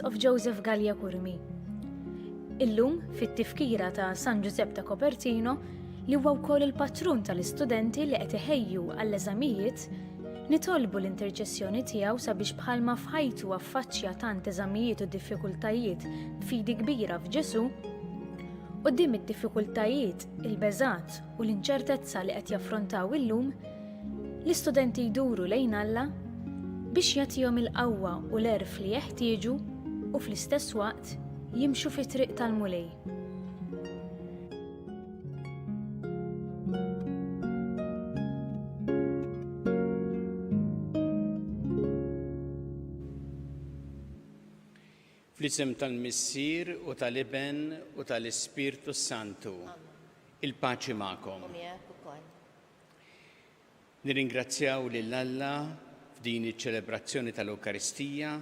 of Joseph Gallia Kurmi. Illum, fit-tifkira ta' San Giuseppe ta' Copertino, li huwa wkoll il-patrun tal-istudenti li qed iħejju għall-eżamijiet, nitolbu l-interċessjoni tiegħu sabiex bħalma f'ħajtu affaċċja tant eżamijiet u diffikultajiet fidi kbira f'Ġesu, quddiem id-diffikultajiet, il-beżat u l-inċertezza li qed jaffrontaw illum, l-istudenti jduru lejn Alla biex jagħtihom il-qawwa u l-għerf li jeħtieġu u fl-istess waqt jimxu fi triq tal-mulej. Fl-isem tal-Missier u tal-Iben u tal-Ispirtu Santu, il-paċi magħkom. Nirringrazzjaw lil Alla f'din iċ-ċelebrazzjoni tal-Ewkaristija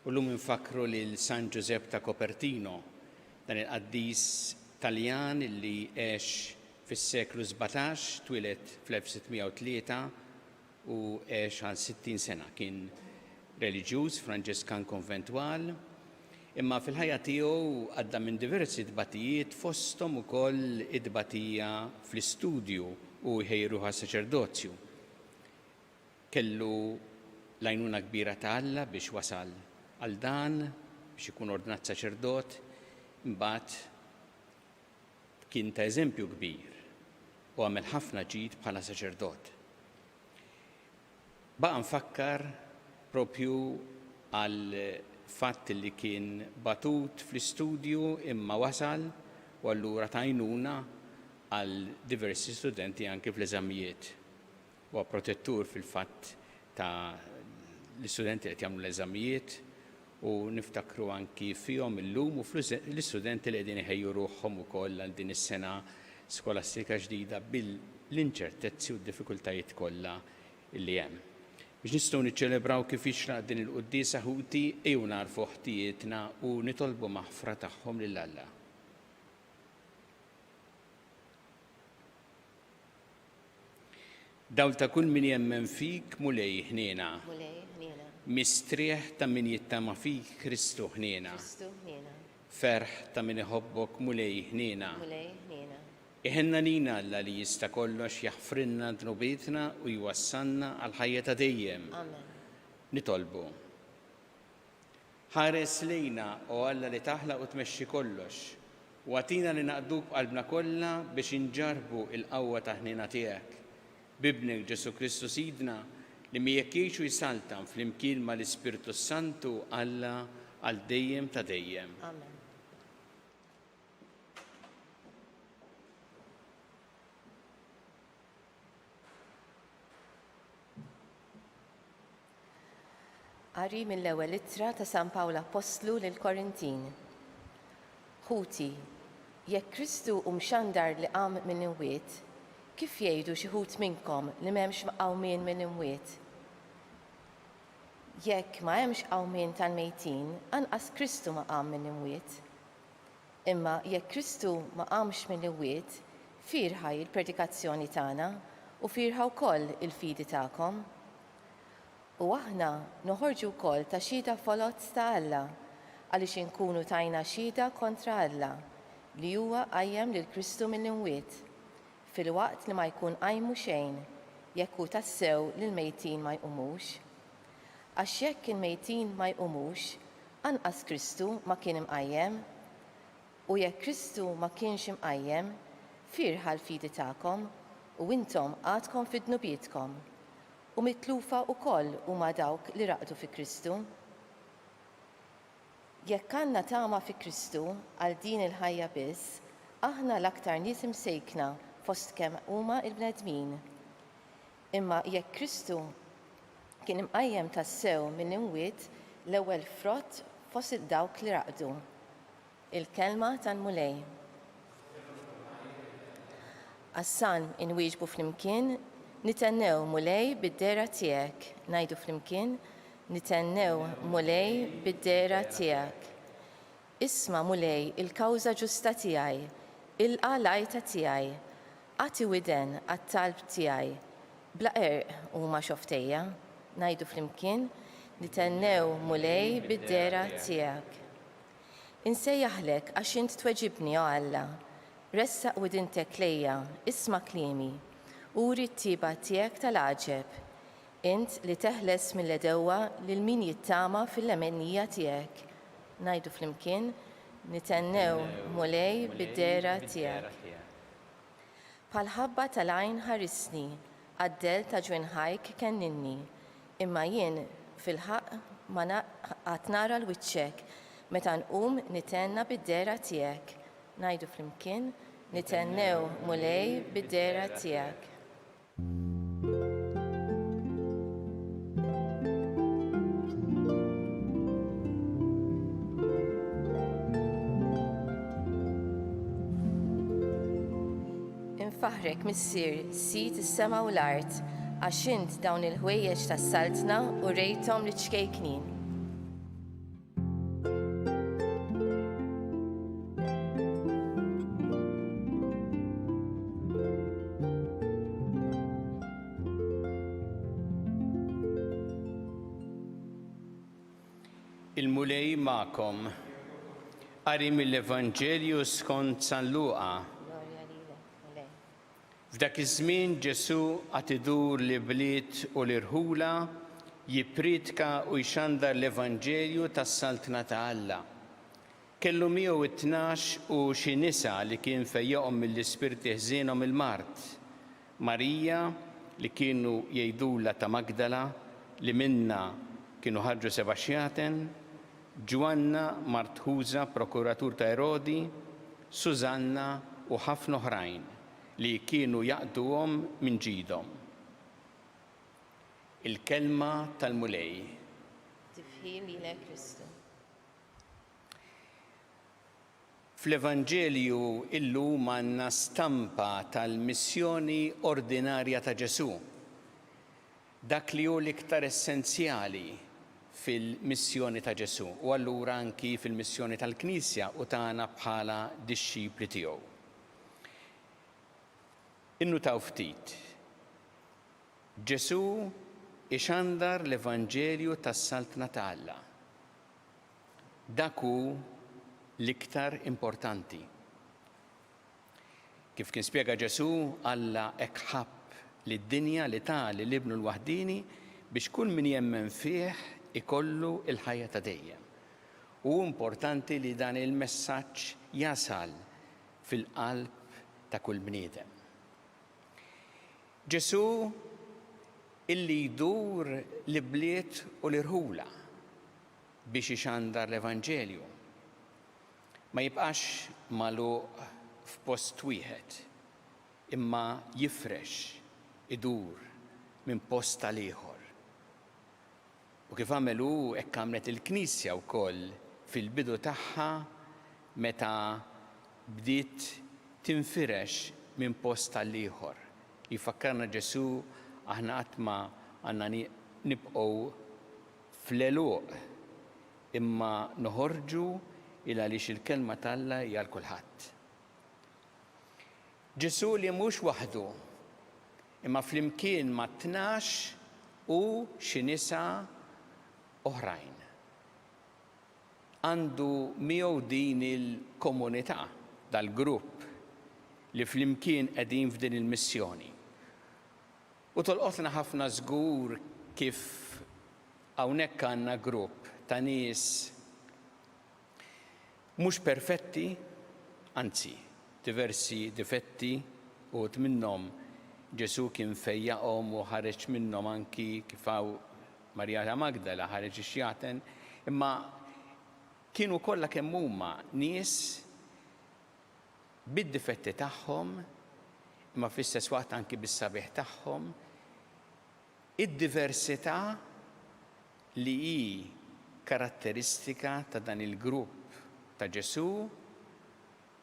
u llum infakru lil San Giuseppe ta' Copertino, dan il-qaddis Taljan li għex fis-seklu 17, twilet fl-1603 u għex għal 60 sena. Kien reliġjuż Franġiskan konventwal, imma fil-ħajja tiegħu għadda minn diversi dbatijiet fosthom ukoll id-dbatija fl-istudju u jħejruha saċerdozju. Kellu l-għajnuna kbira ta' Alla biex wasal għal dan, biex ikun ordinat saċerdot, imbagħad kien ta' eżempju kbir u għamel ħafna ġid bħala saċerdot. Baqa' nfakkar propju għal fatt li kien batut fl-istudju imma wasal u allura ta' għajnuna għal diversi studenti anke fl-eżamijiet. U protettur fil-fatt ta' l-istudenti li jagħmlu l-eżamijiet u niftakru anki fihom illum u l-istudenti li qegħdin iħejju ruħhom ukoll għal din is-sena skolastika ġdida bil-inċertezzi u d-diffikultajiet kollha li hemm. Biex nistgħu niċċelebraw kif jixraq din il-quddiesa ħuti ejjew narfu ħtijietna u nitolbu maħfra tagħhom lil Alla. Dawl ta' kull min jemmen fik mulej ħniena. Mistrieħ ta' min jittama fik Kristu ħniena. Ferħ ta' min iħobbok mulej ħniena. Iħenna nina Alla li jista' kollox jaħfrinna dnubietna u jwassanna għal ħajja ta' dejjem. Nitolbu. Ħares lejna u Alla li taħlaq u tmexxi kollox. U għatina li naqduk qalbna kollha biex inġarbu il-qawwa ta' ħniena tiegħek. Bibnek Ġesu Kristu Sidna li miegħek jgħixu jsaltam fl-imkien mal-Ispirtu Santu Alla għal dejjem ta' dejjem. Amen. Qari mill-ewwel ittra ta' San Pawla Apostlu lil Korintin. Ħuti, jekk Kristu mxandar li qam mill-imwiet, kif jgħidu xi ħud minnkom li m'hemmx mqawmien mill-imwiet? Jekk ma hemmx qawmien tal-mejtin, anqas Kristu ma qam mill-imwiet. Imma jekk Kristu ma qamx mill-imwiet, firħa il-predikazzjoni tagħna u firħa wkoll il-fidi tagħkom. U aħna noħorġu wkoll ta' xhieda folozz ta' Alla għaliex inkunu tajna xhieda kontra Alla li huwa qajjem lil Kristu mill-imwiet fil-waqt li ma jkun qajmu xejn jekk hu tassew li l-mejtin ma jqumux. Għax jekk il-mejtin ma jqumux, anqas Kristu ma kien imqajjem, u jekk Kristu ma kienx imqajjem, firħa l-fidi tagħkom u intom għadkom fid-dnubietkom u mitlufa wkoll huma dawk li raqdu fi Kristu. Jekk għandna tama fi Kristu għal din il-ħajja biss, aħna l-aktar nies imsejkna fost kemm huma l-bnedmin. Imma jekk Kristu kien imqajjem tassew mill-imwiet l-ewwel frott fost dawk li raqdu. Il-kelma tal-mulej. Assan inwieġbu flimkien, nitennew mulej bid-dera tiegħek. Ngħidu flimkien, nitennew mulej bid-dera tiegħek. Isma' mulej il-kawża ġusta tiegħi, ilqa' l-għajta tiegħi, għati widen għat-talb tiegħi. Bla huma xoftejja, ngħidu flimkien, Nitennew mulej bid-dera tiegħek. Insejjaħlek għax int tweġibni o Alla, ressaq widintek lejja, isma' kliemi, uri t-tiba tiegħek tal-għaġeb, int li teħles mill-edewwa lil min jittama fil-emennija tiegħek. Ngħidu flimkien, nitennew mulej bid-dera tiegħek. Bħal-ħabba tal-għajn ħarisni, għaddel ta' ġwinħajk kenninni, imma jien fil-ħaq ma qatt nara l-wiċċek, meta nqum nitenna bid-dera tiegħek. Ngħidu flimkien, nitennew mulej bid-dera tiegħek. Infaħrek missier sit is-sema u l-art, għax int dawn il-ħwejjeġ tas-saltna u rejthom li ċkejknin. Il-mulej ma'kom. Qari mill-Evanġelju skont San Luqa. F'dak iż-żmien Ġesu għad idur li bliet u l-irħula jippritka u jxandar l-Evanġelju tas-saltna ta' Alla. Kellu 112 u xi nisa li kien fejjaqhom mill-ispirti ħżienhom il-mart. Marija li kienu jgħidula ta' Magdala li minna kienu ħarġu Sebaxjaten, Ġwanna Martħuża prokuratur ta' Erodi, Sużanna u ħafna oħrajn li kienu jaqduhom minn ġidhom. Il-kelma tal-mulej. Tifħim lilek Kristu. Fl-Evanġelju illum għandna stampa tal-missjoni ordinarja ta' Ġesu. Dak li hu l-iktar essenzjali fil-missjoni ta' Ġesu u allura anki fil-missjoni tal-Knisja u tagħna bħala dixxipli tiegħu. Innutaw ftit. Ġesu ixandar l-Evanġelju tas-saltna ta' Alla. Dak hu l-iktar importanti. Kif kien spjega Ġesu, Alla hekk ħabb lid-dinja li ta' li l-Ibnu l-waħdini biex kull min jemmen fih ikollu il-ħajja ta' dejjem. U importanti li dan il-messaġġ jasal fil-qalb ta' kull bniedem. Ġesu illi jdur l-bliet u l-irħula biex ixandar l-Evanġelju. Ma jibqax magħluq f'post wieħed, imma jifrex idur minn post tal ieħor. U kif għamelu hekk għamlet il-Knisja wkoll fil-bidu tagħha meta bdiet tinfirex minn post tal-ieħor. Jifakkarna Ġesu aħna qatt ma għandna nibqgħu fl-eluq imma noħorġu il għaliex il-kelma tal-Alla hija l kulħadd. Ġesu li mhux waħdu imma flimkien ma' 12 u xi nisa oħrajn. Għandu miegħu din il-komunità dal-grupp li flimkien qegħdin f'din il-missjoni. U tolqotna ħafna żgur kif hawnhekk għandna grupp ta' nies mhux perfetti, anzi diversi difetti u minnhom Ġesu kien fejjaqhom u ħareġ minnhom anki kif hawn Marija ta' Magdala ħareġ ix-xjaten, imma kienu kollha kemm huma nies bid-difetti tagħhom, imma fl-istess waqt anki bis-sabiħ tagħhom, id-diversità li hi karatteristika ta' dan il-grupp ta' Ġesu,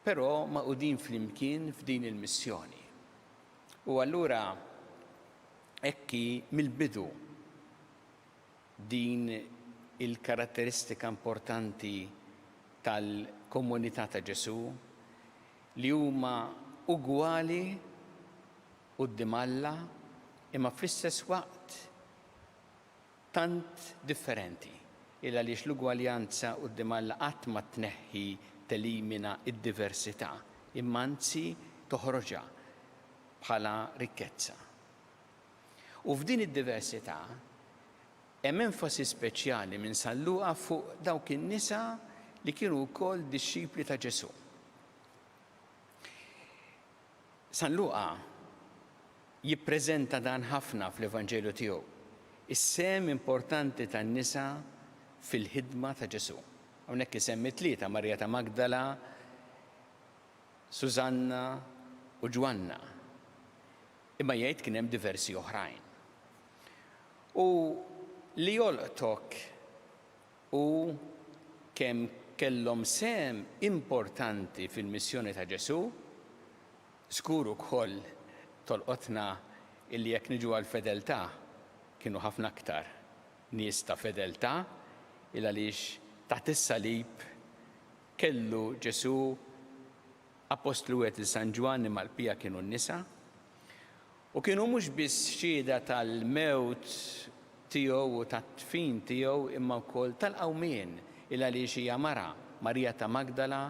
però maqudin flimkien f'din il-missjoni. U allura hekk mill-bidu din il-karatteristika importanti tal-komunità ta' Ġesu li huma ugwali quddiem Alla imma fl-istess waqt tant differenti. Illa li l-ugwaljanza quddiem Alla qatt ma tneħħi telimina id-diversità, imma anzi toħroġha bħala rikkezza. U f'din id-diversità hemm enfasi speċjali minn San Luqa fuq dawk in-nisa li kienu wkoll dixxipli ta' Ġesu. San Luqa jippreżenta dan ħafna fl-Evanġelju tiegħu. Is-sem importanti tan-nisa fil-ħidma ta' Ġesu. Hawnhekk isemmi tlieta: Marja ta' Magdala, Sużanna u Ġwanna. Imma jgħid kien hemm diversi oħrajn. U li jolqtok u kemm kellhom sem importanti fil-missjoni ta' Ġesu, żgur ukoll tolqotna illi jekk niġu għall-fedeltà kienu ħafna aktar nies ta' fedeltà il għaliex taħt is-salib kellu Ġesu apostlu għed il-San Ġwanni mal-pija kienu n-nisa u kienu mhux biss xhieda tal-mewt tiegħu u tat-tfin tiegħu imma wkoll tal-qawmien il għaliex hija mara Marija ta' Magdala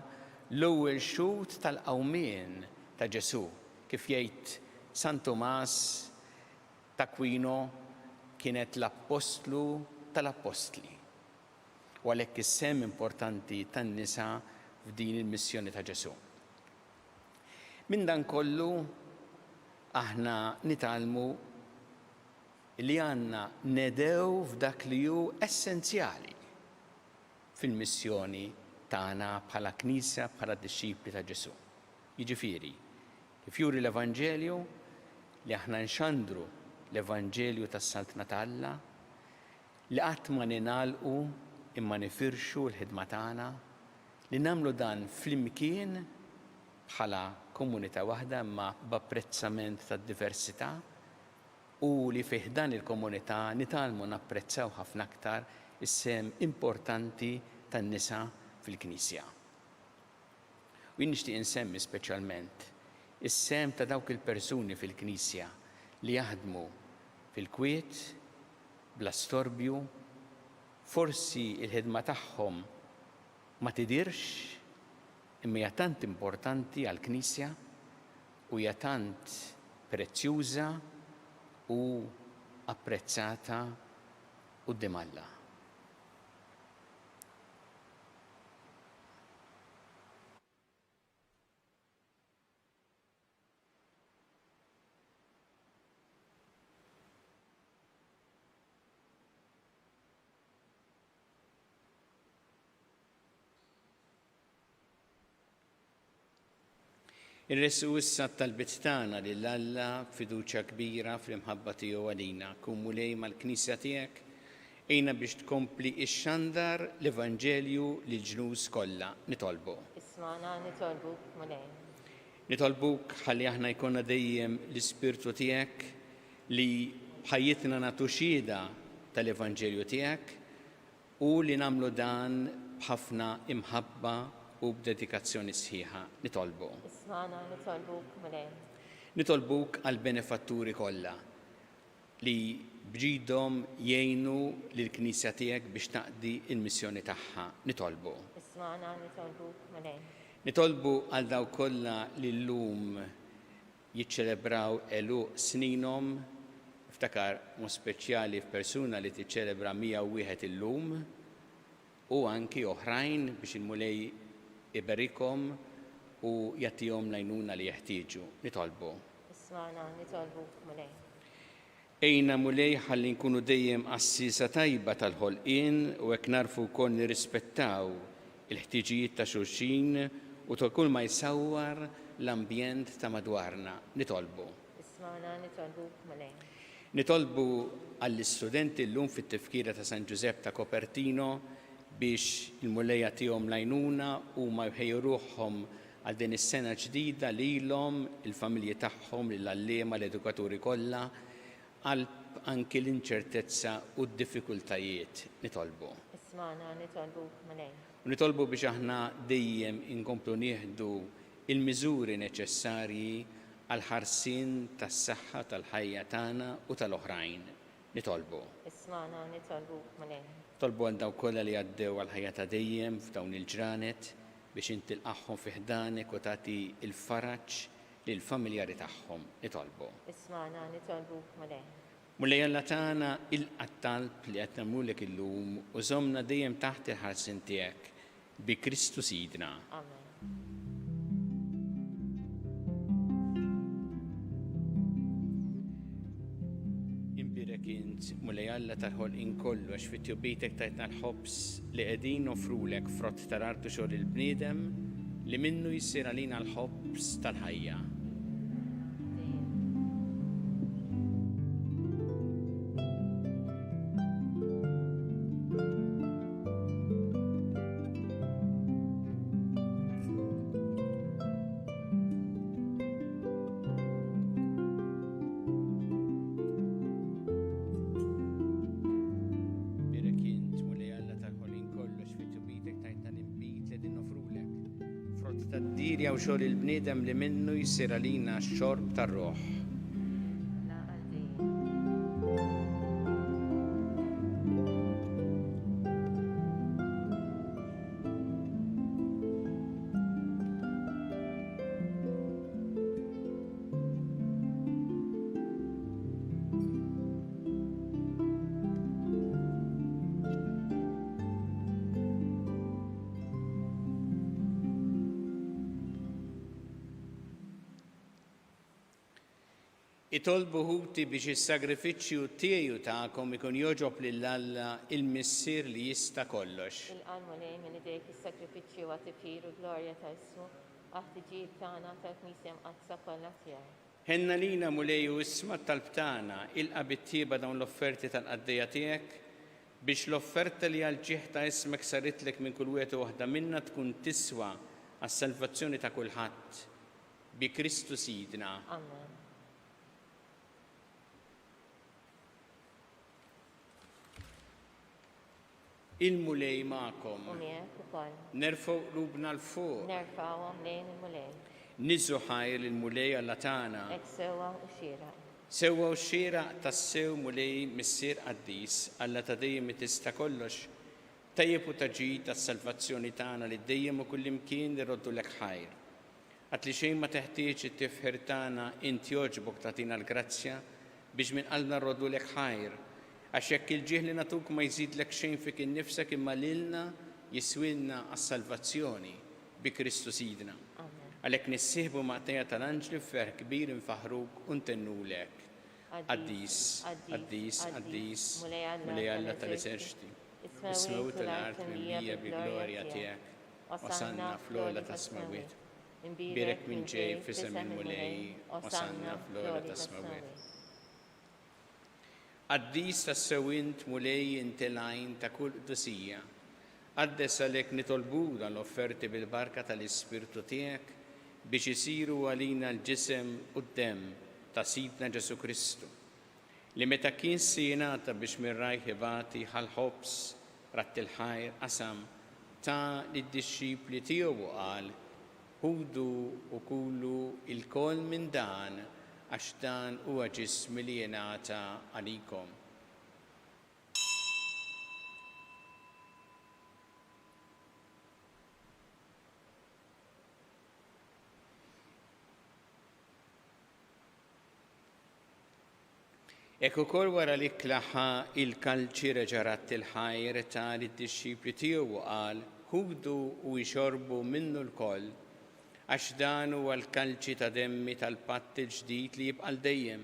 l-ewwel xhud tal-qawmien ta' Ġesu kif jgħid San Tomas t'Akwino kienet l-apostlu tal-apostli. U għalhekk is-sem importanti tan-nisa f'din il-missjoni ta' Ġesu. Minn dan kollu aħna nitalmu li għandna nedew f'dak li hu essenzjali fil-missjoni tagħna bħala Knisja, bħala dixxipli ta' Ġesu. Jiġifieri, kif juri l-Evanġelju li aħna nxandru l-Evanġelju tas-Saltna ta' Alla, li qatt ma ninagħlqu imma nifirxu l-ħidma tagħna, li nagħmlu dan flimkien bħala komunità waħda imma b'apprezzament tad-diversità u li fih dan il-komunità nitalmu napprezzaw ħafna aktar is-sem importanti tan-nisa fil-Knisja. U jien nixtieq insemmi speċjalment is-sem ta' dawk il-persuni fil-Knisja li jaħdmu fil-kwiet, bla storbju, forsi il-ħidma tagħhom ma tidirx imma hija tant importanti għall-Knisja u hija tant prezzjuża u apprezzata quddiem Alla. Irressu issa t-talbit tagħna lil Alla fiduċja kbira fl-imħabba tiegħu għalina. Kun mulej mal-Knisja tiegħek ejna biex tkompli ix-xandar l-Evanġelju lill-ġnus kollha. Nitolbu. Ismana nitolbuk mulej. Nitolbuk ħalli aħna jkollna dejjem l-Ispirtu tiegħek li bħajjitna nagħtu xhieda tal-Evanġelju tiegħek u li nagħmlu dan b'ħafna imħabba u b'dedikazzjoni sħiħa. Nitolbu. Ismana nitolbuk mulej. Nitolbuk għall-benefatturi kollha li bġidhom jgħinu lill-Knisja tiegħek biex taqdi l-missjoni tagħha. Nitolbu. Ismana nitolbuk mulej. Nitolbu għal dawk kollha li llum jiċċelebraw eluq sninhom, iftakar mu speċjali f'persuna li tiċċelebra 101 illum u anki oħrajn biex il-mulej iberikom u jagħtihom l-għajnuna li jeħtieġu. Nitolbu. Ismana nitolbuk mulej. Ejna mulej ħalli nkunu dejjem assisa tajba tal-ħolqien u hekk narfu wkoll nirrispettaw il-ħtiġijiet ta' xulxin u ta' kull ma jsawwar l-ambjent ta' madwarna. Nitolbu. Ismana nitolbuk mulej. Nitolbu għall-istudenti llum fit-tifkira ta' San Giuseppe ta' Copertino biex il-mulejja tihom l-għajnuna u ma jħejju ruħhom għal din is-sena ġdida lilhom, il-familji tagħhom, lill-għalliema, l-edukaturi kollha, għal anki l-inċertezza u d-diffikultajiet. Nitolbu. Ismana nitolbuk mulej. Nitolbu biex aħna dejjem inkomplu nieħdu il-miżuri neċessarji għal ħarsien tas-saħħa tal-ħajja tagħna u tal-oħrajn. nitolbu. Ismana nitolbu malej. Tolbu għal daw kollha li għaddew għal ħajja ta' dejjem f'dawn il-ġranet biex intilqaħħom fi ħdanek u tagħti il-faraġġ lil familjari tagħhom nitolbu. Ismana nitolbu malej. Mulej Alla tagħna il-talb li qed nagħmlulek illum u żommna dejjem taħt il-ħarsien tiegħek bi Kristu Sidna. Amen. Imbirek int mulej Alla tal-ħolqien kollu għax fit-tjubitek tajtna l-ħobs li qegħdin nofrulek frott tal-artu xogħol il-bniedem li minnu jsir għalina l-ħobs tal-ħajja. Tad-dirja u xogħol il-bniedem li minnu jsir għalina x-xorb tar-Ruħ. La għaldejjem. Itolbu ħuti biex is-sagrifiċċju tiegħu tagħkom ikun joġob lil Alla il-missier li jista' kollox. Il-qalmu lej minn idejk is-sakrifiċċju għat tifir u glorja ta' Issu għat tiġib tagħna tal-Knisja mqaddsa kollha tiegħek. Ħenna lina mulej u isma' talb tagħna ilqa' bit-tieba dawn l-offerti tal-qaddejja tiegħek biex l-offerta li għal-ġieħ ta' ismek saritlek minn kull wieħed u waħda minnha tkun tiswa għas-salvazzjoni ta' kulħadd bi Kristu Sidna. Amen. Il-mulej ma'kom. U miegħek ukoll. Nerfgħu qlubna l-fuq. Nerfgħuhom lejn il-mulej. Niżu ħajr il-mulej Alla tagħna. Hekk sewwa u xieraq. Sewwa u xieraq tas-sew mulej missier qaddis Alla ta' dejjem tista' kollox. Tajjeb u taġid tas-salvazzjoni tagħna li dejjem u kullimkien iroddu lek ħajr. Għat li xejn ma teħtieġ it-tifħir tagħna inti jogħġbok tagħtina l-grazzja biex minn qalbna nroddu lek ħajr. Għax jekk il-ġieħ li natuk ma jżidlek xejn fik innifsek imma lilna jiswilna għas-salvazzjoni bi Kristu Sidna. Għalhekk nissieħbu maqtejja tal-anġli f'ferħ kbir infaħruk u ntennulek. Qaddis, qaddis, qaddis, mulej Alla tal-eżerċiti. Ismew tal-art mimlija bi glorja tiegħek. Osanna fl-ogħla ta' smawiet. Birek minn ġej f'isem il-mulej, osanna fl-ogħla ta' smawiet. Qaddis tas-sewint mulej intilajn ta' kull qdusija. Qaddes għalhekk nitolbu dan l-offerti bil-barka tal-Ispirtu tiegħek biex isiru għalina l-ġisem u d-demm ta' Sidna Ġesu Kristu. Li meta kien sjenata biex mir-rajħ ibati ħal-ħobs ratt il-ħajr qasam ta' lid-dixxipli tiegħu qal ħudu u kulu il-kol minn dan għax dan huwa ġismi li jingħata għalikom. Ekk ukoll wara li klaħħa il-kalċi reġarat il-ħajr ta' lid-dixxipli tiegħu qal ħudu u jxorbu minnu l-koll għax dan huwa l-kalċi ta' demmi tal-patt il-ġdid li jibqa' dejjem.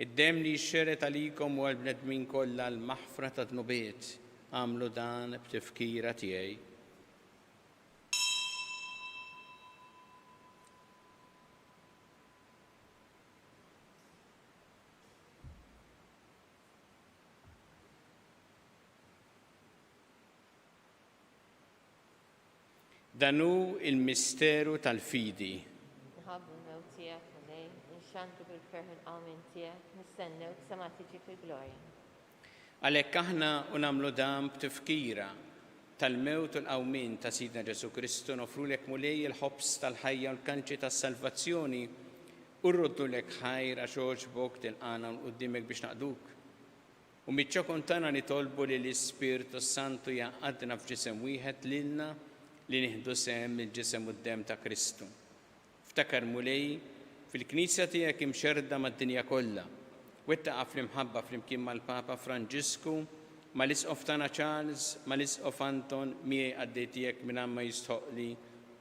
Id-demm li jxxeret għalikom u għall-bnedmin kollha l-maħfra ta' dnubiet għamlu dan b'tifkira tiegħi. Dan hu il-misteru tal-fidi. Nħabbu l-mewt tiegħek mulej, nxantu bil-ferħ il-qawmin tiegħek, nistennewk sa ma tiġi fil-glorja. Għalhekk aħna u nagħmlu dan b'tifkira tal-mewt u l-qawmin ta' Sidna Ġesu Kristu nofrulek mulej il-ħobs tal-ħajja u l-kanċi tas-salvazzjoni u rroddulek ħajr għax ogħġbok tilqana quddiemek biex naqduk. U miċ-ċokun tagħna nitolbu li l-Ispirtu Santu jaqgħadna f'ġisem wieħed lilna li nieħdu sehem il-ġisem u d-dem ta' Kristu. Ftakar mulej fil-Knisja tiegħek imxerda mad-dinja kollha. Wettaqa' fl-imħabba flimkien mal-Papa Franġisku, mal-Isqof tagħna Charles, mal-Isqof Anton miegħi għaddej tiegħek minn ma jistħoqli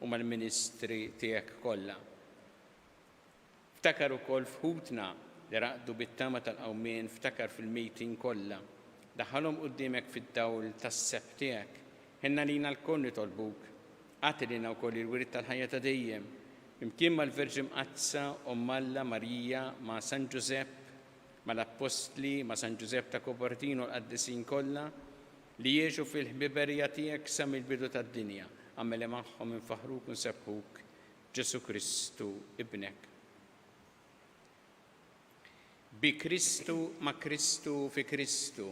u mal-Ministri tiegħek kollha. Ftakar ukoll f'ħutna li raqdu bit-tama tal-qawmien, ftakar fil-mejtin kollha. Daħħalhom quddiemek fid-dawl tas-seb tiegħek. Ħenna lina l-koll nitolbuk. Għati lina wkoll il-wirid tal-ħajja ta' dejjem. Imkien mal-Verġi Mqazza Omm Alla Marija ma' San Ġusepp, mal-Apostli, ma' San Ġusepp ta' Kopertino l-qaddisin kollha li jiexu fil-ħbiberija tiegħek sa mill-bidu tad-dinja. Għammel magħhom infaħruk u nsebbħuk Ġesu Kristu ibnek. Bi Kristu, ma' Kristu, fi Kristu,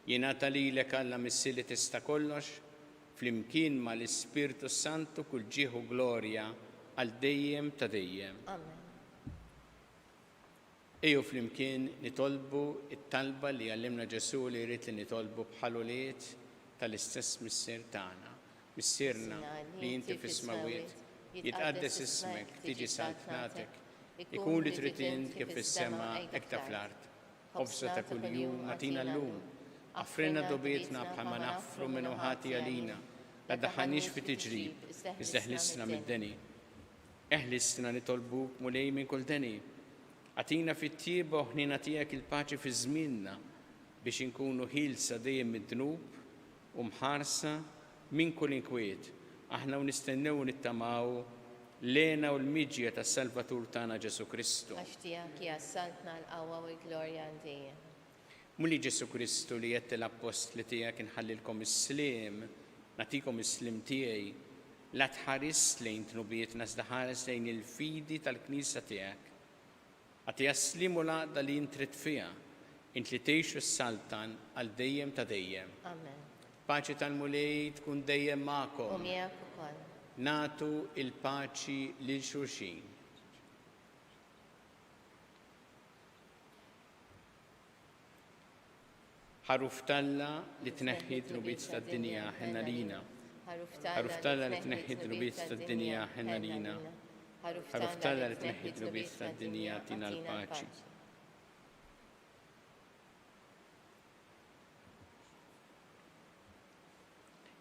jingħata lilek Alla missi li tista' kollox, flimkien ma' l-Ispirtu Santu kull ġieħu glorja għal dejjem ta' dejjem. Amen. Ejju flimkien nitolbu it-talba li għallimna Ġesu li jrid li nitolbu bħal uliet tal-istess missier tagħna. Missierna li inti fis-smawiet, jitqaddes ismek, tiġi saltnatek, ikun li trid int kif fis-sema hekk ta' fl-art. Ħobsa ta' kuljum atina llum, affrinna dobietna bħalma naffru minnu ħati għalina, la daħħanix fi tiġrib, iżda ħlisna mid-deni. Eħlisna nitolbuk mulej minn kull deni. Atina fit-tieba u ħnina tiegħek il-paċi fi żmienna biex inkunu ħilsa dejjem mid-dnub u mħarsa minn kull inkwiet. Aħna u nistennew nittamaw lena u l-miġja tas-Salvatur tagħna Ġesu Kristu. Għax tiegħek jassaltna l-qawwa u l-glorja għal dejjem. Muli Ġesu Kristu li jett l-apostli tiegħek inħallilkom is-slim, natikom is-slim tiegħi, la tħares lejn tnubietna iżda ħares lejn il-fidi tal-Knisja tiegħek. Għati jaslimu laqda li intrid fiha, int li tgħixu s-saltan għal dejjem ta' dejjem. Amen. Paċi tal-mulej tkun dejjem U magħkom. miegħek ukoll. Natu il-paċi lil xulxin. Ħaruf talla li tneħħi trubiet tad-dinja ħenna lina. Ħaruf talla li tneħħi trubiet tad-dinja ħenna lina. Ħaruf talla li tneħħi trubiet tad-dinja tina l-paċi.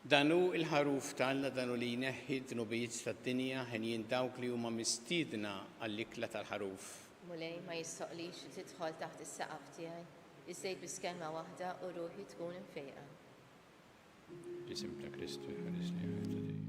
Danu il-ħaruf talla danu li jneħħi trubiet tad-dinja ħen dawk li huma mistiedna għall-ikla tal-ħaruf. Mulej ma jistoqlix tidħol taħt is-saqaf tiegħi. Iżdejt bis-kelma waħda u ruħi tkun imfejqa. Ġisem ta' Kristu jħarisni ħajta dejjem.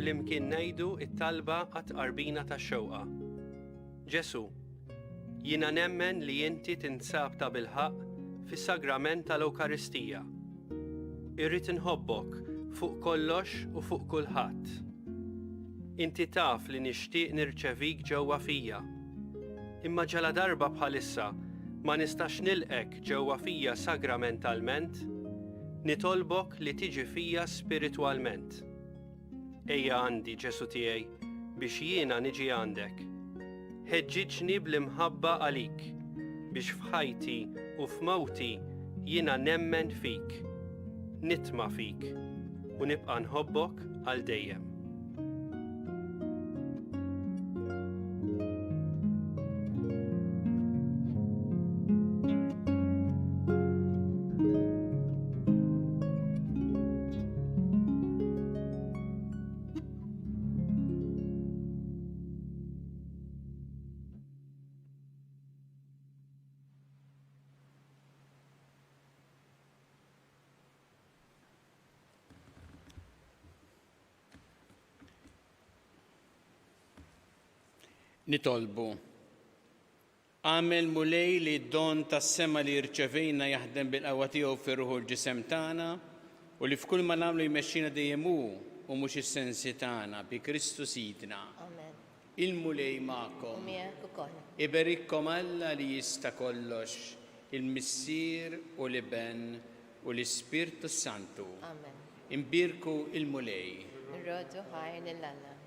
Flimkien ngħidu t-talba għat-qarbina tax-xewqa. Ġesu, jiena nemmen li inti tinsab ta' bilħaq fis-sagrament tal-Ewkaristija. Irrid inħobbok fuq kollox u fuq kulħadd. Inti taf li nixtieq nirċevik ġewwa fija. Imma ġala darba bħalissa ma nistax nilqek ġewwa fija sagramentalment, nitolbok li tiġi fija spiritwalment. Ejja għandi Ġesu tiegħi biex jiena niġi għandek. Ħeġġiġni bl-imħabba għalik biex f'ħajti u f'mawti jiena nemmen fik, nitma' fik u nibqa' nħobbok għal dejjem. Nitolbu. Għamel mulej li d-don tas-sema li rċevejna jaħdem bil-qawwa tiegħu fir-ruħu l-ġisem tagħna u li f'kull ma nagħmlu jmexxina dejjem hu u mhux is-sensi tagħna bi Kristu Sidna. Amen. Il-mulej U magħkom. miegħek ukoll. Iberikkom Alla li jista' kollox, il-Missier u l-Iben u l-Ispirtu Santu. Amen. Imbirku il-mulej. Nroddu ħajr lill-Alla.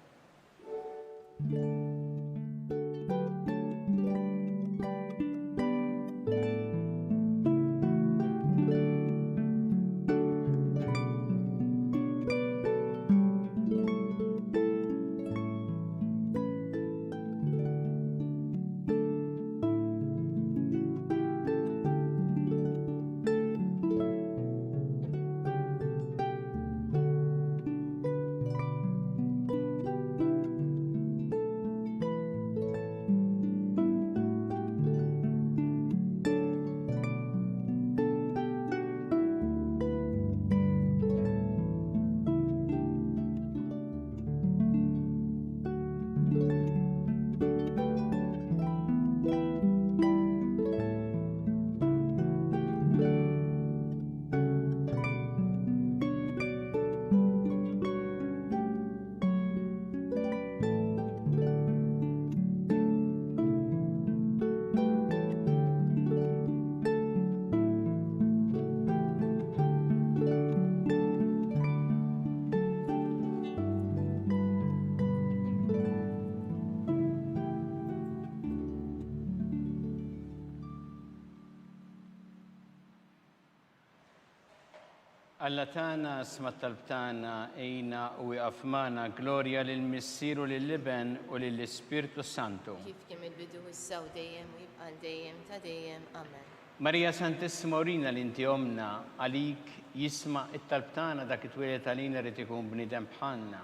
Alla tagħna sma talb tagħna ejna u wieqaf magħna glorja lill-Missier u lill-Iben u lill-Ispirtu Santu. Kif kemm il-bidu issa u dejjem u jibqa' dejjem ta' dejjem. Amen. Marija Santissima urina li inti omna għalik jisma' it-talb tagħna dak it-twieled għalina rid ikun bniedem bħalna.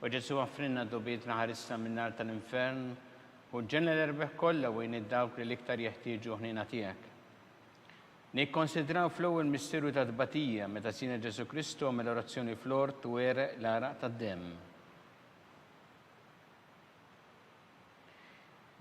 U Ġesu għafrinna dobietna ħarisna min-nar tal-infern u ġenna l-erbeħ kollha wejn id-dawk li l-iktar jeħtieġu ħnina tiegħek. Nikkonsidraw fl-ewwel misteru ta' tbatija meta sina Ġesu Kristu għamel orazzjoni fl-ort u wereq l-araq tad-demm.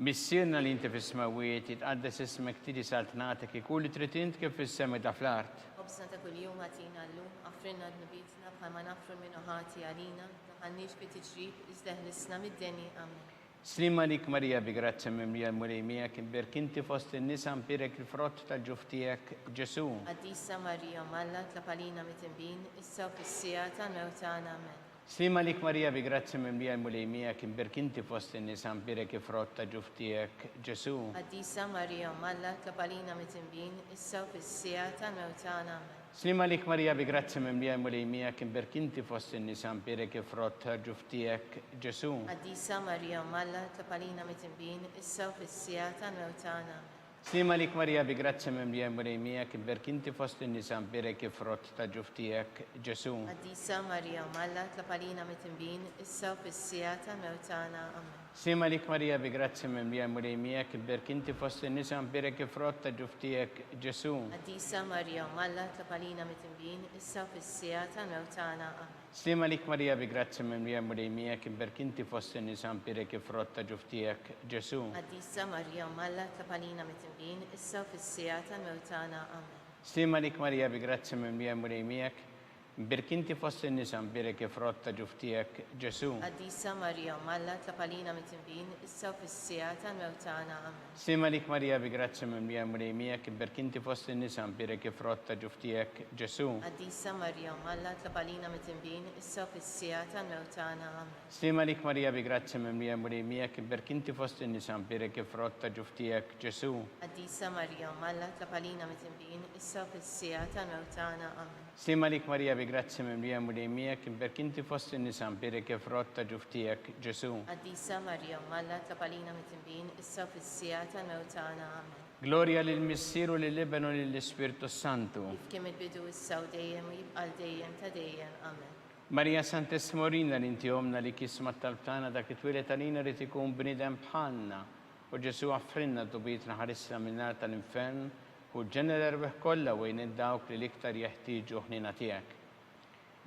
Missierna li inti fis-smawiet jitqaddes ismek tiġi saltnatek ikun li trid int kif fis-sema ta' fl-art. Obsna ta' kuljum għatina llum, għafrinna d-nubitna bħalma nafru minnu ħati għalina, daħannix fi tiġrib, iżda ħlisna mid-deni. Amen. Slima lik Marija bi grazzi mimlija l-mulej miegħek imberkinti fost in-nisa mpirek il-frott tal-ġuf tiegħek Ġesu. Għaddisa Marija Malla tlapalina mit-imbin, issa u fis-sija tal-mewtana. Amen. Slima lik Marija bi grazzi mimlija l-mulej miegħek imberkinti fost in-nisa mpirek il-frott tal-ġuf tiegħek Ġesu. Għaddisa Marija Malla tlapalina mit-imbin, issa u fis-sija tal-mewtana. Amen. Slima lik Marija bi grazzi mimlija l-mulej miegħek imberkinti fost in-nisa mpirek il-frott tal-ġuf tiegħek Ġesu. Għaddisa Marija Malla tlapalina mit-imbin, issa u fis-sija tal-mewtana. Slima lik Marija bi grazzi mimlija l-mulej miegħek imberkinti fost in-nisa mpirek il-frott tal-ġuf tiegħek Ġesu. Għaddisa Marija Malla tlapalina mit-imbin, issa u fis-sija tal-mewtana. Amen. Slima lik Marija bi grazzi mimlija l-mulej miegħek imberkinti fost in-nisa mpirek il-frott tal-ġuf tiegħek Ġesu. Għaddisa Marija Malla tlapalina mit-imbin, issa u fis-sija tal-mewtana. Amen. Slima lik Marija bi grazzi mimlija l-mulej miegħek imberkinti fost in-nisa mpirek il-frott tal-ġuf tiegħek Ġesu. Għaddisa Marija Malla tlapalina mit-imbin, issa u fis-sija tal-mewtana. Amen. Slima lik Marija bi grazzi mimlija l-mulej miegħek imberkinti fost in-nisa mpirek il-frott tal-ġuf tiegħek Ġesu. Għaddisa Marija Malla tlapalina mit-imbin, issa u fis-sija tal-mewtana. Amen. Slima lik Marija bi grazzi mimlija l-mulej miegħek imberkinti fost in-nisa mpirek il-frott tal-ġuf tiegħek Ġesu. Għaddisa Marija Malla tlapalina mit-imbin, issa u fis-sija tal-mewtana. Amen. Slima lik Marija bi grazzi mimlija l-mulej miegħek imberkinti fost in-nisa mpirek il-frott tal-ġuf tiegħek Ġesu. Għaddisa Marija Malla tlapalina mit-imbin, issa u fis-sija tal-mewtana. Amen. Slima lik Marija bi grazzi mimlija l-mulej miegħek imberkinti fost in-nisa mpirek il-frott tal-ġuf tiegħek Ġesu. Għaddisa Marija Malla tlapalina mit-imbin, issa u fis-sija tal-mewtana. Amen. Glorja lill-Missier u lill-Iben u lill-Ispirtu Santu. Kif kemm il-bidu issa u dejjem u jibqa' dejjem ta' dejjem. Amen. Marija Santissima urina li inti omna li kisma talb tagħna dak it-twieled għalina rid ikun bniedem bħalna u Ġesu għaffrinna dobietna ħarisna min-nar tal-infern u ġenna l-erbeħ kollha wejn id-dawk li l-iktar jeħtieġu ħnina tiegħek.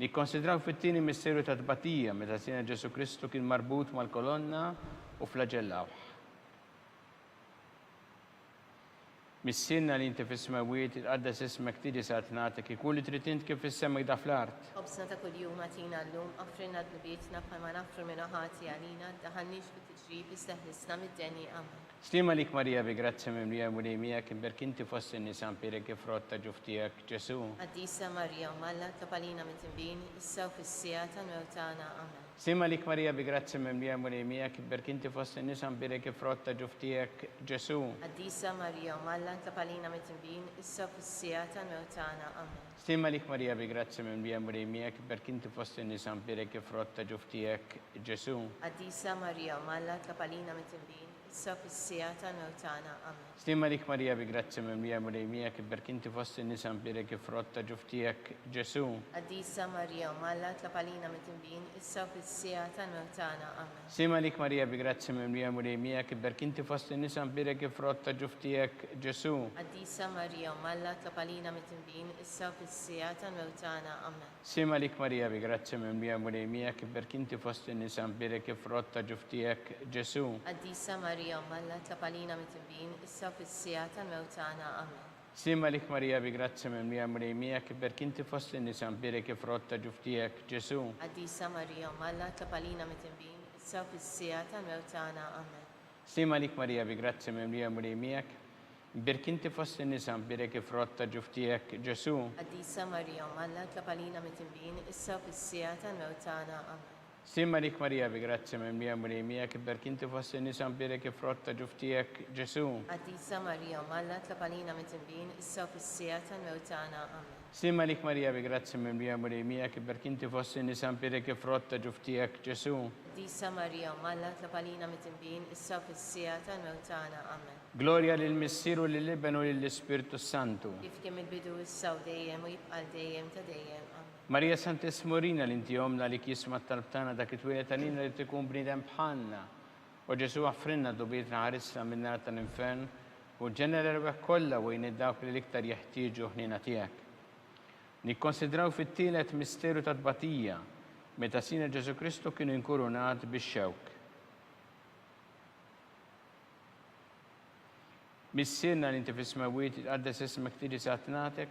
Nikkonsidraw fit-tieni misteru ta' tbatija meta sina Ġesu Kristu kien marbut mal-kolonna u flagellawh. مissirna li inti fis-smawiet itqaddas ismek tiġi satnatek ikun li trid int kif fis-sema jdaf l-art. خبزنا تا كل يوم اعطينا اللوم اغفرنا ذنوبنا كما نغفر من خطايانا دخلنيش في التجريب استهلسنا من الدنيا امين. Stima lik Marija bi grazzi mimlija mulimija kim berkinti fost in-nisan pirek frotta ġuftijak Ġesu. قديسة مريم ملا تقبلينا من تنبين السو في السياطة موتانا امين. Stima lik Marija bi grazzi mimlija mulimija kim berkinti fost in-nisan pirek frotta ġuftijak Ġesu. قديسة مريم ملا تقبلينا من تنبين السو في السياطة موتانا امين. Stima lik Marija bi grazzi mimlija mulimija kim berkinti fost in-nisan pirek frotta ġuftijak Ġesu. قديسة مريم ملا تقبلينا من تنبين السو في السياطة موتانا امين. Stima lik Marija bi grazzi mimlija mulimija kim berkinti fost in-nisan pirek frotta ġuftijak Ġesu. قديسة مريم ملا تقبلينا من تنبين السو في السياطة موتانا امين. Stima lik Marija bi grazzi mimlija mulimija kim berkinti fost in-nisan pirek frotta ġuftijak Ġesu. قديسة مريم ملا تقبلينا من تنبين السو في السياطة موتانا امين. Sima lik Marija bi grazzi mimlija mulimija kim berkinti fost in-nisan pirek frotta ġuftijak Ġesu. قديسة مريم ملا تقبلينا من تنبين السو في السياطة موتانا امين. Sima lik Marija bi grazzi mimlija mulimija kim berkinti fost in-nisan pirek frotta ġuftijak Ġesu. قديسة مريم ملا تقبلينا من تنبين السو في السياطة موتانا امين. Sima lik Marija bi grazzi mimlija mulimija berkinti fost in-nisan pirek frotta ġuftijak Ġesu. قديسة مريم ملا تقبلينا من تنبين السو في السياطة موتانا امين. Sima lik Marija bi grazzi mimlija mulimija kim berkinti fost in-nisan pirek frotta ġuftijak Ġesu. قديسة مريم ملا تقبلينا من تنبين السو في السياطة موتانا امين. Sima lik Marija bi grazzi mimlija mulimija kim berkinti fost in-nisan pirek frotta ġuftijak Ġesu. قديسة مريم ملا تقبلينا من تنبين السو في السياطة موتانا امين. Gloria lil Missir u lil Ibn u lill-Ispirtu Santu. كيف كم البدو السو دايم ويبقى الدايم تدايم امين. Marija Santis Morina l-inti jomna li kisma tal-btana dak it-twilet tanina li tikun bnidem bħalna. U Ġesu għaffrinna dubietna ħarisna minn nar tal-infern u ġenera rbeħ kollha u dawk li l-iktar jeħtieġu ħnina tiegħek. Nikkonsidraw fit-tielet misteru ta' tbatija meta sina Ġesu Kristu kienu inkurunat bix-xewk. Missirna li inti fis-smawiet itqaddes ismek tiġi satnatek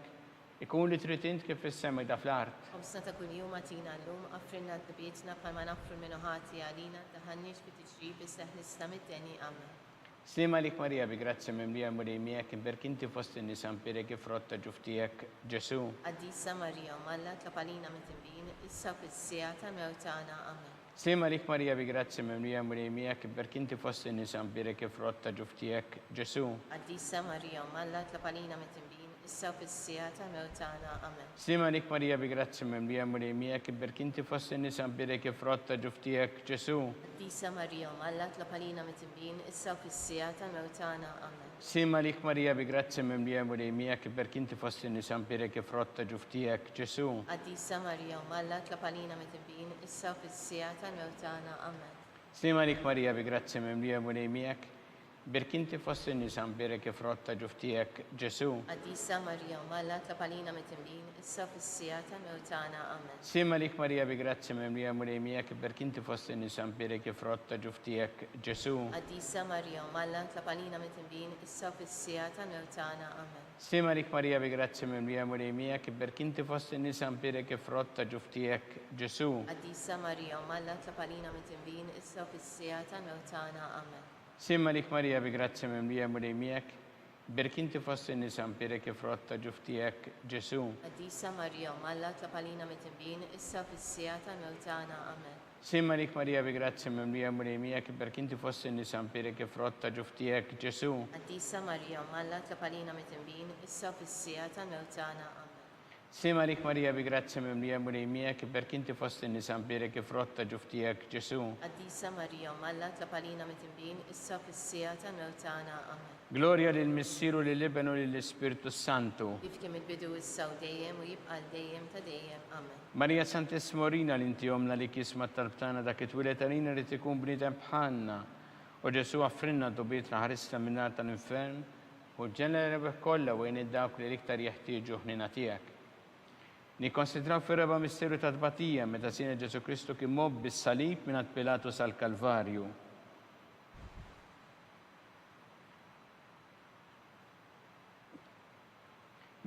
ikun li trid int kif fis-sema jdaf l-art. خبزنا تا كل يوم اعطينا اللوم اغفرنا ذنوبنا كما نغفر من خطايانا دخلنيش في تجريب استهلسنا من الدنيا امين. Stima lik Marija bi grazzi mimlija mulimija kim berkinti fost in-nisan pirek frotta ġuftijak Ġesu. قديسة مريم ملا تقبلينا من تنبين السو في السياطة موتانا امين. Stima lik Marija bi grazzi mimlija mulimija kim berkinti fost in-nisan pirek frotta ġuftijak Ġesu. قديسة مريم ملا تقبلينا من تنبين السو في السياطة موتانا امين. Stima lik Marija bi grazzi mimlija mulimija kim berkinti fost in-nisan pirek frotta ġuftijak Ġesu. قديسة مريم ملا تقبلينا من تنبين السو في السياطة موتانا امين. Stima lik Marija bi grazzi mimlija mulimija kim berkinti fost in-nisan pirek frotta ġuftijak Ġesu. قديسة مريم ملا تقبلينا من تنبين السو في السياطة موتانا امين. Stima lik Marija bi grazzi mimlija mulimija berkinti fost in-nisan pirek frotta ġuftijak Ġesu. قديسة مريم ملا تقبلينا من تنبين السو في السياطة موتانا امين. Sima lik Marija bi grazzi mimlija mulimija kim berkinti fost in-nisan pirek frotta ġuftijak Ġesu. قديسة مريم ملا تقبلينا من تنبين السو في السياطة موتانا امين. Sima lik Marija bi grazzi mimlija mulimija kim berkinti fost in-nisan pirek frotta ġuftijak Ġesu. قديسة مريم ملا تقبلينا من تنبين السو في السياطة موتانا امين. Sima lik Marija bi grazzi mimlija mulimija berkinti fost in-nisan pirek frotta ġuftijak Ġesu. قديسة مريم ملا تقبلينا من تنبين السو في السياطة موتانا امين. Sima lik Marija bi grazzi mimlija mulimija kim berkinti fost in-nisan pirek frotta ġuftijak Ġesu. قديسة مريم ملا تقبلينا من تنبين السو في السياطة موتانا امين. Sima lik Marija bi grazzi mimlija mulimija kim berkinti fost in-nisan pirek frotta ġuftijak Ġesu. قديسة مريم ملا تقبلينا من تنبين السو في السياطة موتانا امين. Gloria lil Missir u lil Ibn u lill-Ispirtu Santu. كيف كم البدو السو دايم ويبقى الدايم تدايم امين. Marija Santis Morina l-inti jomna li kisma tal-btana dak it-twilet tanina li tikun bnidem bħalna. U Ġesu għaffrinna dubietna ħarisna minn nar tal-infern u ġenera rbeħ kollha u dawk li l-iktar jeħtieġu ħnina tiegħek. Nikkonsidraw fir-reba misteru ta' tbatija meta sina Ġesu Kristu kien mob bis-salib mingħand Pilatu sal-Kalvarju.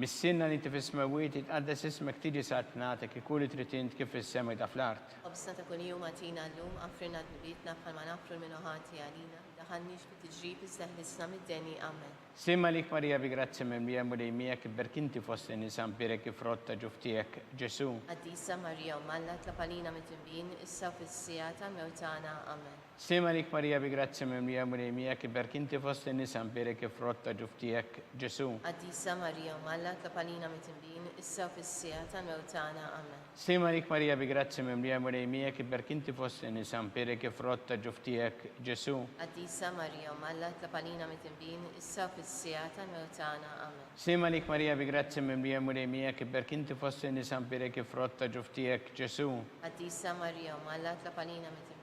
Missinna li inti fis-smawiet jitqaddes ismek tiġi satnatek ikun trid int kif fis-sema ta' fl-art. Obsna ta' kun jum għatina l-lum, għafrina d-nubitna bħalma nafru l-minuħati għalina, daħannix fit-tġrib iżdaħlisna mid-deni, amen. Sima lik Marija bi grazzi mimlija mulejmija kibber kinti fost nisan birek ifrotta ġuftijek Ġesu. Għaddisa Marija u malla tlapalina mit-timbin, issa fil-sijata mewtana, amen. Sima lik Marija bi grazzi mimlija mulejmija kibber kinti fost nisan birek ifrotta ġuftijek Ġesu. Għaddisa Marija u malla tlapalina mit-timbin, issa fil-sijata mewtana, amen. Sima lik Marija bi grazzi mimlija mulejmija kibber kinti fost nisan birek ifrotta ġuftijek Ġesu. Għaddisa Marija u malla tlapalina mit-timbin, issa fil-sijata mewtana, amen. Sima lik Marija bi grazzi mimlija mulejmija kibber kinti fost nisan birek ifrotta ġuftijek Ġesu. Għaddisa Marija u malla tlapalina mit-timbin,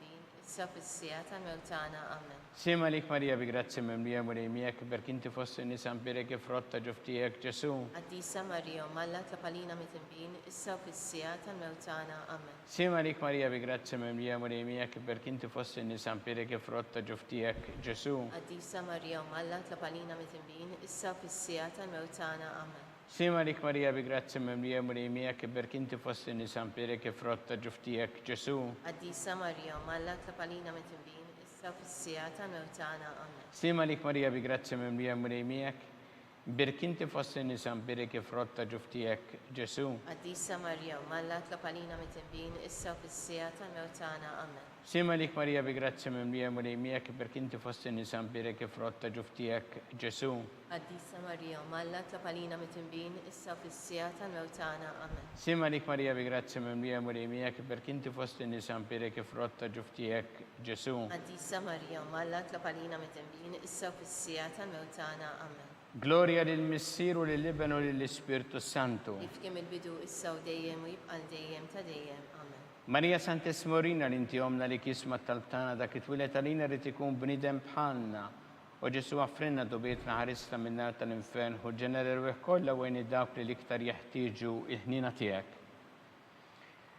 issa fil-sijata mewtana, amen. Sima lik Marija bi grazzi mimlija mulejmija kibber kinti fost nisan birek ifrotta ġuftijek Ġesu. Għaddisa Marija u malla tlapalina mit-timbin, issa fil-sijata mewtana, amen. Sima lik Marija bi grazzi mimlija mulejmija kibber kinti fost nisan birek ifrotta ġuftijek Ġesu. Għaddisa Marija u malla tlapalina mit-timbin, issa fil-sijata mewtana, amen. Sima lik Marija bi grazzi mimlija mulejmija kibber kinti fost nisan birek ifrotta ġuftijek Ġesu. Għaddisa Marija u malla tlapalina mit-timbin, issa fil-sijata mewtana, amen. Sima lik Marija bi grazzi mimlija mulejmija kibber kinti fost nisan birek ifrotta ġuftijek Ġesu. Għaddisa Marija u malla tlapalina mit-timbin, issa fil-sijata mewtana, amen. Sima lik Marija bi grazzi mimlija mulejmija kibber kinti fost nisan birek ifrotta ġuftijek Ġesu. Għaddisa Marija u malla tlapalina mit-timbin, issa fil-sijata mewtana, amen. Sima lik Marija bi grazzi mimlija mulejmija kibber kinti fost nisan birek ifrotta ġuftijek Ġesu. Għaddisa Marija u malla tlapalina mit-timbin, issa fil-sijata mewtana, amen. Gloria lill-Missier u lill-Ibn u lill-Ispirtu Santu. Ifkim il-bidu issa u dejjem u jibqal dejjem ta' dejjem, amen. Marija Santes Morina li inti omna li kisma tal-tana dak it-twilet għalina li tikun bnidem bħalna. U Ġesu għafrinna dobietna ħarisna minnar tal-infern u ġenerer u kolla u għajni dawk li liktar jeħtieġu il-ħnina tijak.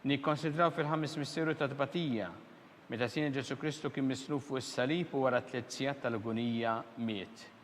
Nikkonsidraw fil-ħames missieru ta' tbatija, meta sin Ġesu Kristu kien misluf fuq is-salib u wara 3 sigħat tal-agonija miet.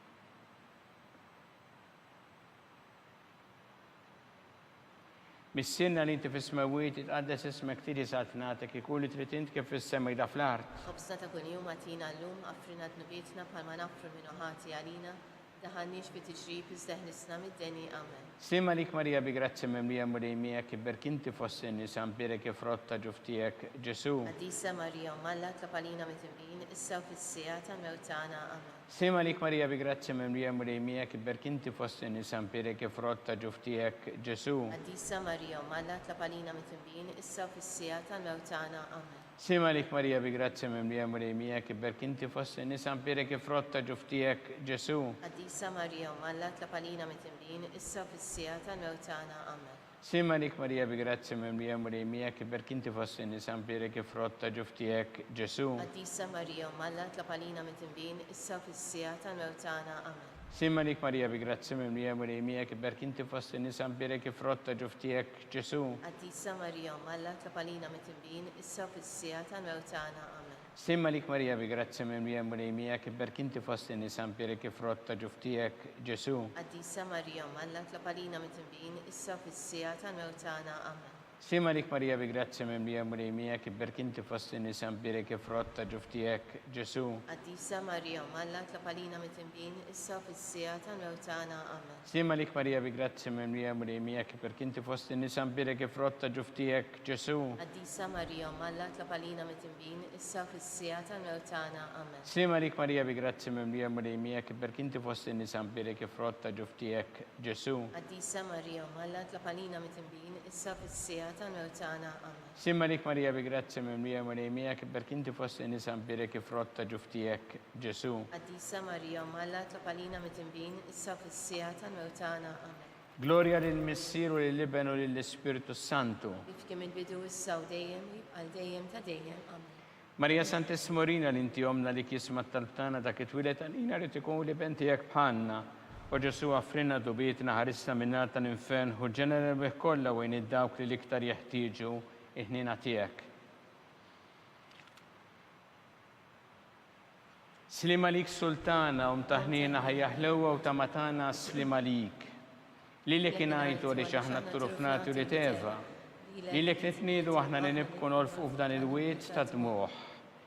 Missirna li inti fis-smawiet jitqaddes ismek tiġi satnatek ikun li trid int kif fis-sema jda fl-art. Obsna ta' kun jum għatina l-lum, għafrina d-nubietna bħalma nafru minuħati għalina, daħannix fit tiġrib iżdaħlisna mid-deni, amen. Sima lik Marija bi grazzi mimlija mulejmija kibber kinti fost nisan birek ifrotta ġuftijek Ġesu. Għaddisa Marija u malla tlapalina mit-timbin, issa fil-sijata mewtana, amen. Sima lik Marija bi grazzi mimlija mulejmija kibber kinti fost nisan birek ifrotta ġuftijek Ġesu. Għaddisa Marija u malla tlapalina mit-timbin, issa fil-sijata mewtana, amen. Sima lik Marija bi grazzi mimlija mulejmija kibber kinti fost nisan birek ifrotta ġuftijek Ġesu. Għaddisa Marija u malla tlapalina mit-timbin, issa fil-sijata mewtana, amen. Sima lik Marija bi grazzi mimlija mulejmija kibber kinti fost nisan birek ifrotta ġuftijek Ġesu. Għaddisa Marija u malla tlapalina mit-timbin, issa fil-sijata mewtana, amen. Sima lik Marija bi grazzi mimlija mulejmija kibber kinti fost nisan birek ifrotta ġuftijek Ġesu. Għaddisa Marija u malla tlapalina mit-timbin, issa fil-sijata mewtana, amen. Sima lik Marija bi grazzi mimlija mulejmija kibber kinti fost nisan birek ifrotta ġuftijek Ġesu. Għaddisa Marija u malla tlapalina mit-timbin, issa fil-sijata mewtana, amen. Sima lik Marija bi grazzi mimlija mulejmija kibber kinti fost nisan birek ifrotta ġuftijek Ġesu. Għaddisa Marija u malla tlapalina mit-timbin, issa fil-sijata mewtana, amen. Sima lik Marija bi grazzi mimlija mulejmija kibber kinti fost nisan birek ifrotta ġuftijek Ġesu. Għaddisa Marija u malla tlapalina mit-timbin, issa fil-sijata mewtana, amen. Sima lik Marija bi grazzi mimlija mulejmija kibber kinti fost nisan birek ifrotta ġuftijek Ġesu. Għaddisa Marija u malla tlapalina mit-timbin, issa fil-sijata mewtana, amen. Sima lik Marija bi grazzi mimlija mulejmija kibber kinti fost nisan birek ifrotta ġuftijek Ġesu. Għaddisa Marija u malla tlapalina mit-timbin, issa fil-sijata mewtana, amen. Gloria lill-Missier u lill-Ibn u lill-Ispirtu Santu. Ifkim il-bidu issa u dejjem u jibqal dejjem ta' dejjem, amen. Marija Santes Morina li inti omna li kisma tal-tana dak it-twilet għalina li tikun li bentijek bħanna. U Ġesu għafrinna dubietna ħarisna minnar tal-infern u ġenerer bih kolla u għajni dawk li liktar jeħtieġu il-ħnina tijek. Slima lik sultana taħnina ħajjaħlewa u tamatana slima lik. Lilek ingħajtu li xaħna t-turufnati u li teva. Lilek nitnidu aħna li nibku nolfqu f'dan il-wiet ta' dmuħ.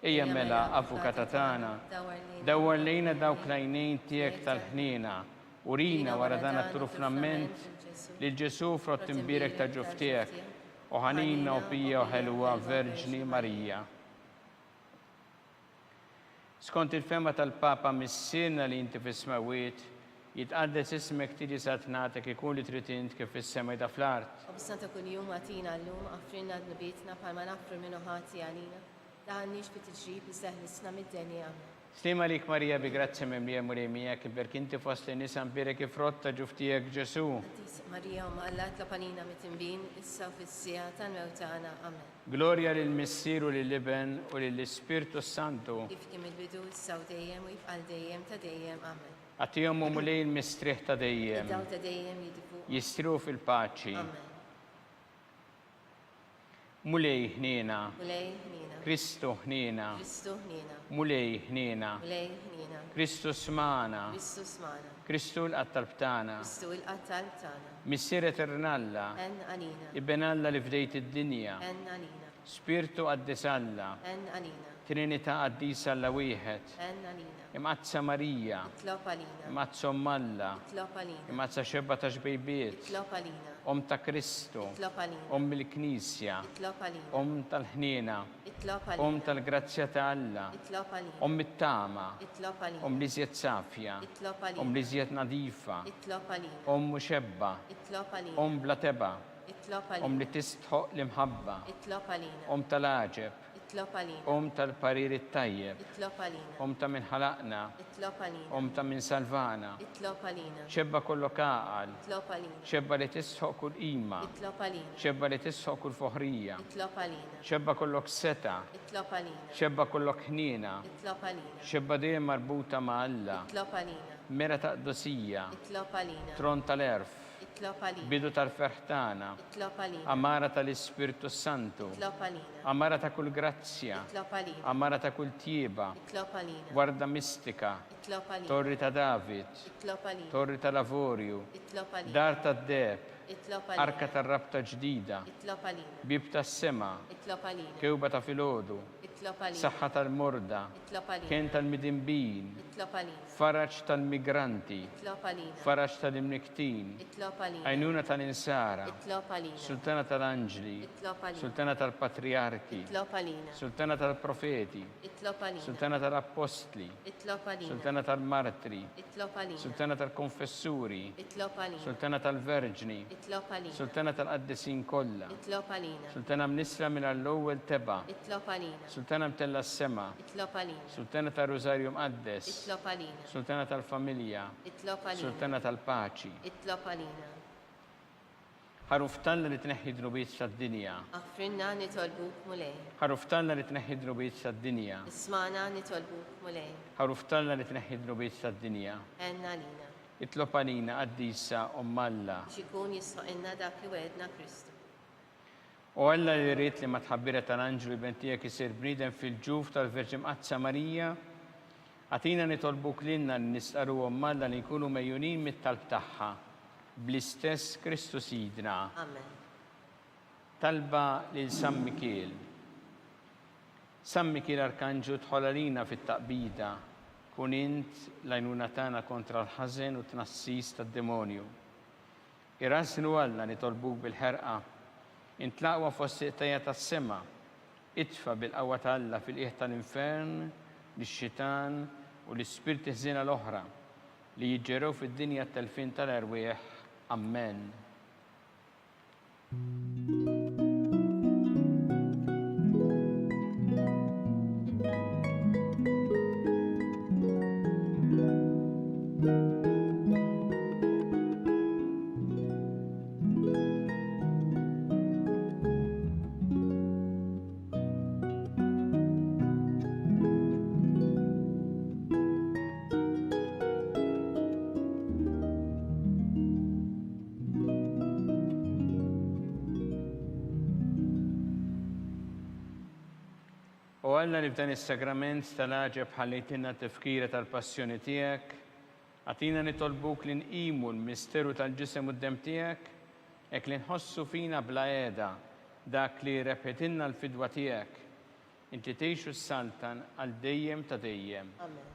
Ejja mela avukata tagħna, dawwar lejna dawk l-għajnejn tiegħek tal-ħnina, urina wara dan it-turufnament li Ġesu frott imbirek ta' ġuf tiegħek, u ħanina u pija u ħelwa Verġni Marija. Skont il-fema tal-Papa missirna li inti fis-smawiet, jitqaddes ismek tiġi satnatek ikun li trid int kif fis-sema da fl-art. Obstanta kuljum għatina llum għafrinna d-nubietna palma nafru minnu ħati għalina. Daħannix fit-ġrib iseħlisna mid-denja. Slima lik Marija bi grazzja mimlija muremija kiber kinti fost li nisan birek ifrotta ġuftijek Ġesu. Marija u maqallat la-panina mit-imbin, issa u fis-sija tal-mewtana. Amen. Gloria lil-Missiru lil-Liben u lill-Ispirtu Santu. Kif kim il-bidu issa u dejjem u jibqal dejjem ta' dejjem. Amen. Għatijom u mulej il-mistriħ ta' dejjem. Daw ta' dejjem jidifu. Jistriħu fil-paċi. Amen. Mulej ħnina. Mulej ħnina. Kristu ħnina. Kristu ħnina. Mulej ħnina. Mulej ħnina. Kristu smana. Kristu smana. Kristu l-qattal btana. Kristu il-qattal tana. Missiret irnalla. En għalina. Ibbenalla li fdejt id-dinja. En għalina. Spiritu għaddisalla. En għalina. Trinita għaddisa alla wieħed. En għalina. Imazza Marija. Itlop għalina. Imazza Ommalla. Itlop għalina. Imazza xebba ta' xbejbiet. Itlop għalina. Om ta' Kristu. Itlop għalina. Om il-Knisja. Itlop għalina. Om tal-ħnina. Itlop Om għalina. tal-grazzja ta' Alla. Itlop għalina. Om it-tama. Itlop għalina. Om li zjed safja. Itlop Om għalina. li zjed nadifa. Itlop għalina. Om muxebba. Itlop għalina. Om bla teba. Itlop Om għalina. li tistħoq l-imħabba. Itlop għalina. Om tal-aġeb. Itlop għalina. Om tal-parir it-tajjeb. Itlop għalina. Om ta' min ħalaqna. Itlop għalina. Om ta' min salvana. Itlop għalina. Xebba kollu kaqal. Itlop għalina. Xebba li tisħoq kull ima. Itlop għalina. Xebba li tisħoq kull foħrija. Itlop għalina. Xebba kollok seta. Itlop għalina. Xebba kollok ħnina. Itlop għalina. Xebba dejjem marbuta ma' Alla. Itlop għalina. Mera ta' qdosija. Itlop għalina. Tron tal-erf. Itlop għalina. Bidu tal-ferħtana. Itlop għalina. Amara tal-Ispirtu Santu. Itlop għalina. Amara ta' kull grazzja. Itlop għalina. Amara ta' kull tieba. Itlop għalina. Guarda mistika. Itlop għalina. Torri ta' David. Itlop għalina. Torri ta' Lavorju. Itlop għalina. Dar ta' Deb. Itlop għalina. Arka ta' rabta ġdida. Itlop għalina. Bib ta' sema. Itlop għalina. Kewba ta' filodu. Itlop għalina. Saħħa tal-morda. Itlop għalina. Kien tal-midimbin. Itlop għalina. Faraġ tal-migranti. Itlop għalina. Faraġ tal-imniktin. Itlop għalina. Għajnuna tal-insara. Itlop għalina. Sultana tal-anġli. Itlop għalina. Sultana tal-patriarki. Itlop għalina. Sultana tal-profeti. Itlop għalina. Sultana tal-apostli. Itlop għalina. Sultana tal-martri. Itlop għalina. Sultana tal-konfessuri. Itlop għalina. Sultana tal-verġni. Itlop għalina. Sultana tal-qaddisin kollha. Itlop għalina. Sultana mnisra minn l-ewwel teba. Itlop għalina. Sultana mtella s-sema. Itlop għalina. Sultana tal-Rosarju Mqaddes. Itlop għalina. Sultana tal-familja. Itlop għalina. Sultana tal-paċi. Itlop għalina. Ħaruftanna li tneħħi drubiet tad-dinja. Aħfrinna nitolbuk mulej. Ħaruftanna li tneħħi drubiet tad-dinja. Ismana nitolbuk mulej. Ħaruftanna li tneħħi drubiet tad-dinja. Enna lina. Itlob għalina għaddisa Ommalla. Xikun jisħoqinna dak li wedna Kristu. U Alla li rrit li ma tħabbira tal-anġlu bentijak isir bnidem fil-ġuf tal-Verġim Qazza Marija, għatina nitolbuk l-inna nistqaru Ommalla li nkunu mejjunin mit-talb tagħha bl-istess Kristu sidna. Amen. Talba lil San Mikiel. San Mikiel Arkanġu tħolalina fit-taqbida, kun int l-għajnuna tagħna kontra l-ħażen u tnassis tad-demonju. Irasnu Alla nitolbuk bil-ħerqa, intlaqwa fost iqtajja tas-sema, itfa bil-qawwa ta' Alla fil-qiegħ tal-infern, lix-xitan u l-ispirti ħżiena l-oħra li jiġġerew fid-dinja tal-fin tal-erwieħ. Amen. U Alla li f'dan is-sagrament tal-aġeb ħallejtilna tifkira tal-passjoni tiegħek, Għatina nitolbuk li nqimu l-misteru tal-ġisem u d-dem tiegħek, hekk li nħossu fina bla qiegħda dak li repetilna l-fidwa tiegħek. Inti tgħixu s-Saltan għal dejjem ta' dejjem. Amen.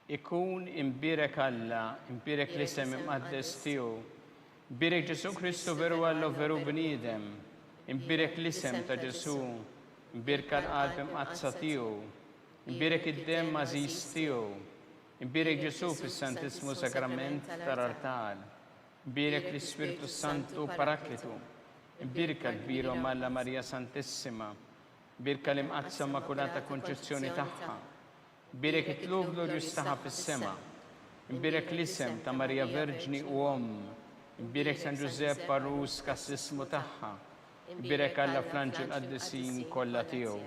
Ikun imbirek Alla, imbirek l-isem imqaddes tiegħu, imbirek Ġesu Kristu veru Alla u veru bniedem, imbirek l-isem ta' Ġesu, imbirek l-qalb imqazza tiegħu, imbirek id-dem mażis tiegħu, imbirek Ġesu fis-Santismu Sakrament tal-Artal, imbirek l-Ispiritu Santu Paraklitu, imbirek l-kbiru Alla Marija Santissima, imbirek l-imqazza Immakulata Konċezzjoni tagħha. Imbirek it-tlub glorjus taħħa fis-sema, imbirek l-isem ta' Marija Verġni u imbirek San Giuseppe Parus kas-ismu tagħha, imbirek Alla fl-anġel qaddisin kollha tiegħu.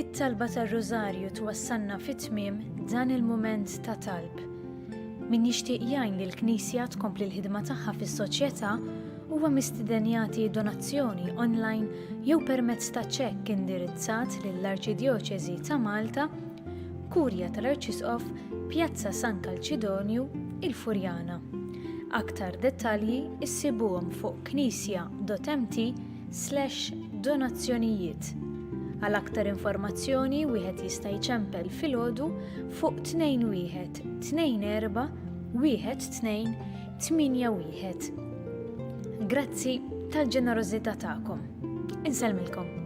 It-talba tar-Rożarju twassalna fit-tmiem dan il-mument ta' talb. Min jixtieq jgħin li l-Knisja tkompli l-ħidma tagħha fis-soċjetà huwa mistidenjati donazzjoni online jew permezz ta' ċekk indirizzat lill-Arċidjoċeżi ta' Malta, Kurja tal-Arċisqof, Pjazza San Kalċidonju, il-Furjana. Aktar dettalji issibuhom fuq knisja.mt/donazzjonijiet. Għal aktar informazzjoni wieħed jista' jċempel filgħodu fuq 21 24 12 81. Grazzi tal-ġenerożità tagħkom. Insellmilkom.